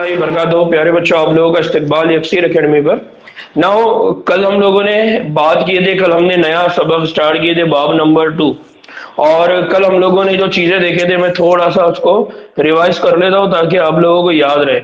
रहमतुल्लाहि व बरकातहू। प्यारे बच्चों, आप लोगों का इस्तकबाल यकसीर एकेडमी पर। नाउ कल हम लोगों ने बात किए थे, कल हमने नया सबक स्टार्ट किए थे, बाब नंबर 2। और कल हम लोगों ने जो चीजें देखे थे, मैं थोड़ा सा उसको रिवाइज कर लेता हूँ ताकि आप लोगों को याद रहे।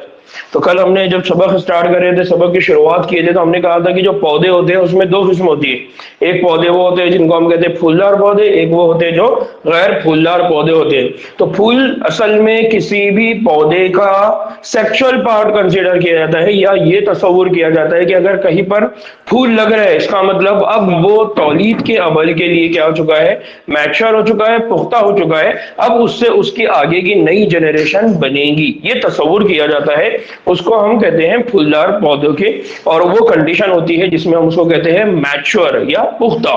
तो कल हमने जब सबक स्टार्ट करे थे, सबक की शुरुआत किए थे, तो हमने कहा था कि जो पौधे होते हैं उसमें दो किस्म होती है। एक पौधे वो होते हैं जिनको हम कहते हैं फूलदार पौधे, एक वो होते हैं जो गैर फूलदार पौधे होते हैं। तो फूल असल में किसी भी पौधे का सेक्सुअल पार्ट कंसीडर किया जाता है, या ये तस्वुर किया जाता है कि अगर कहीं पर फूल लग रहा है, इसका मतलब अब वो तौलीद के अमल के लिए क्या हो चुका है, मैच्योर हो चुका है, पुख्ता हो चुका है। अब उससे उसकी आगे की नई जनरेशन बनेगी, ये तस्वुर किया जाता है। उसको हम कहते हैं फूलदार पौधों के, और वो कंडीशन होती है जिसमें हम उसको कहते हैं मैच्योर या पुख्ता।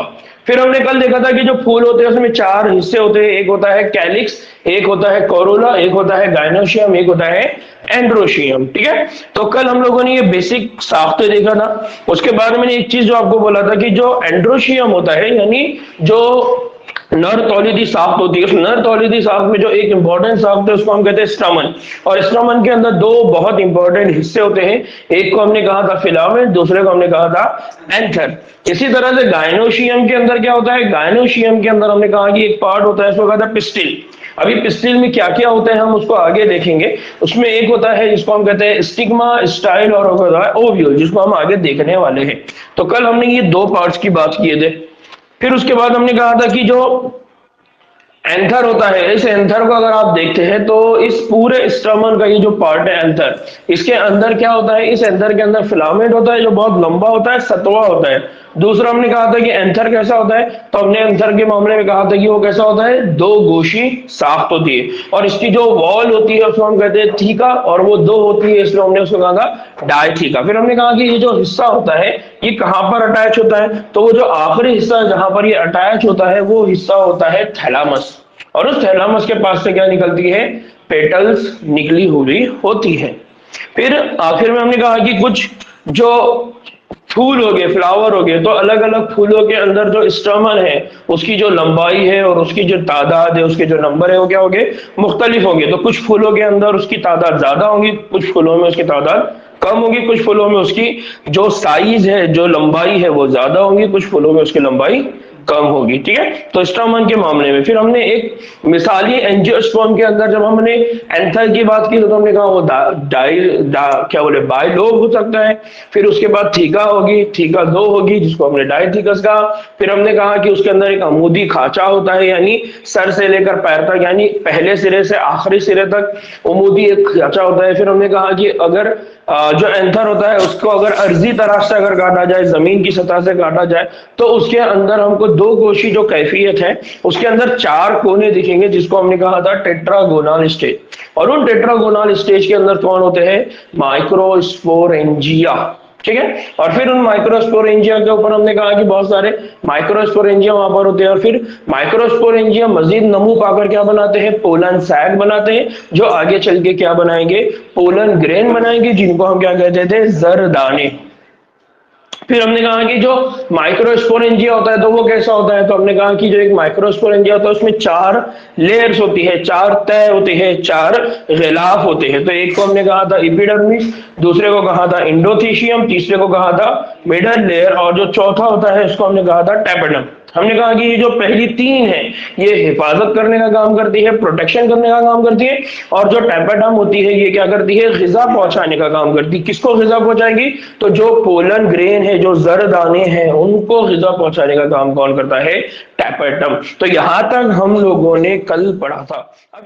फिर हमने कल देखा था कि जो फूल होते हैं उसमें चार हिस्से होते हैं। एक होता है कैलिक्स, एक होता है कोरोला, एक होता है गायनोशियम, एक होता है एंड्रोशियम। ठीक है, तो कल हम लोगों ने ये बेसिक साख्ते देखा था। उसके बाद मैंने एक चीज जो आपको बोला था कि जो एंड्रोशियम होता है, यानी जो नर तौलीदी साख्त होती है, उस नर तौलीदी साख्त में जो एक इंपॉर्टेंट साख्त है उसको हम कहते हैं स्टमन। और स्टमन के अंदर दो बहुत इंपॉर्टेंट हिस्से होते हैं। एक को हमने कहा था फिलामेंट, दूसरे को हमने कहा था एंथर। इसी तरह से गायनोशियम के अंदर क्या होता है, गायनोशियम के अंदर हमने कहा कि एक पार्ट होता है, उसको कहा था पिस्टिल। अभी पिस्टिल में क्या क्या होता है हम उसको आगे देखेंगे। उसमें एक होता है जिसको हम कहते हैं स्टिग्मा, स्टाइल, और होता है ओव्यूल, जिसको हम आगे देखने वाले हैं। तो कल हमने ये दो पार्ट्स की बात किए थे। फिर उसके बाद हमने कहा था कि जो एंथर होता है, इस एंथर को अगर आप देखते हैं तो इस पूरे स्टमन का ये जो पार्ट है एंथर, इसके अंदर क्या होता है, इस एंथर के अंदर फिलामेंट होता है जो बहुत लंबा होता है, सतवा होता है। दूसरा हमने कहा था कि एंथर कैसा होता है, तो हमने एंथर के मामले में कहा था कि वो कैसा होता है, दो गोशी साख्त होती है, और इसकी जो वॉल होती है उसको हम कहते हैं थीका, और वो दो होती है इसलिए हमने उसको कहा था डायथीका। फिर हमने कहा कि ये जो हिस्सा होता है ये कहां पर अटैच होता है, तो वो जो आखिरी हिस्सा जहां पर ये अटैच होता है वो हिस्सा होता है थैलामस, और उस थैलामस के पास से क्या निकलती है, पेटल्स निकली हुई होती है। फिर आखिर में हमने कहा कि कुछ जो फूल हो गए, फ्लावर हो गए, तो अलग अलग फूलों के अंदर जो स्टमन है उसकी जो लंबाई है और उसकी जो तादाद है, उसके जो नंबर है वो क्या होंगे, मुख्तलिफ होंगे। तो कुछ फूलों के अंदर उसकी तादाद ज्यादा होगी, कुछ फूलों में उसकी तादाद कम होगी, कुछ फूलों में उसकी जो साइज है, जो लंबाई है वो ज्यादा होगी, कुछ फूलों में उसकी लंबाई कम होगी। ठीक है, तो स्टमन के मामले में फिर हमने एक मिसाली एंजियोस्पर्म के अंदर जब हमने एंथर की बात की तो हमने कहा वो क्या बोले बाइलोब हो सकता है। फिर उसके बाद थीका होगी, थीका दो होगी जिसको हमने डायथीकस कहा। फिर हमने कहा कि उसके अंदर एक अमूदी खांचा होता है, यानी सर से लेकर पैर तक, यानी पहले सिरे से आखिरी सिरे तक अमूदी एक खांचा होता है। फिर हमने कहा कि अगर जो एंथर होता है उसको अगर अर्जी तरह से अगर काटा जाए, जमीन की सतह से काटा जाए, तो उसके अंदर हमको दो कोशी जो कैफियत है उसके अंदर चार कोने दिखेंगे, जिसको हमने कहा था टेट्रागोनल स्टेज। और उन टेट्रागोनल स्टेज के अंदर कौन होते हैं, माइक्रोस्पोरेंजिया। ठीक है, और फिर उन माइक्रोस्पोरेंजिया के ऊपर हमने कहा कि बहुत सारे माइक्रोस्पोरेंजिया वहां पर होते हैं, और फिर माइक्रोस्पोरेंजिया मजीद नमू पाकर क्या बनाते हैं, पोलन सैक बनाते हैं, जो आगे चल के क्या बनाएंगे, पोलन ग्रेन बनाएंगे, जिनको हम क्या कहते थे, जरदाने। फिर हमने कहा कि जो माइक्रोस्पोरेंजिया होता है तो वो कैसा होता है, तो हमने कहा कि जो एक माइक्रोस्पोरेंजिया होता है उसमें चार लेयर्स होती है, चार तय होते हैं, चार गिलाफ होते हैं। तो एक को हमने कहा था एपिडर्मिस, दूसरे को कहा था इंडोथीशियम, तीसरे को कहा था मिडल लेयर, और जो चौथा होता है उसको हमने कहा था टेपेडम। हमने कहा कि ये जो पहली तीन है ये हिफाजत करने का काम करती है, प्रोटेक्शन करने का काम करती है, और जो टेपेडम होती है ये क्या करती है, ग़िज़ा पहुंचाने का काम करती है। किसको ग़िज़ा पहुंचाएगी, तो जो पोलन ग्रेन है, जो जरदाने हैं, उनको ग़िज़ा पहुंचाने का काम कौन करता है, टेपेडम। तो यहां तक हम लोगों ने कल पढ़ा था। अब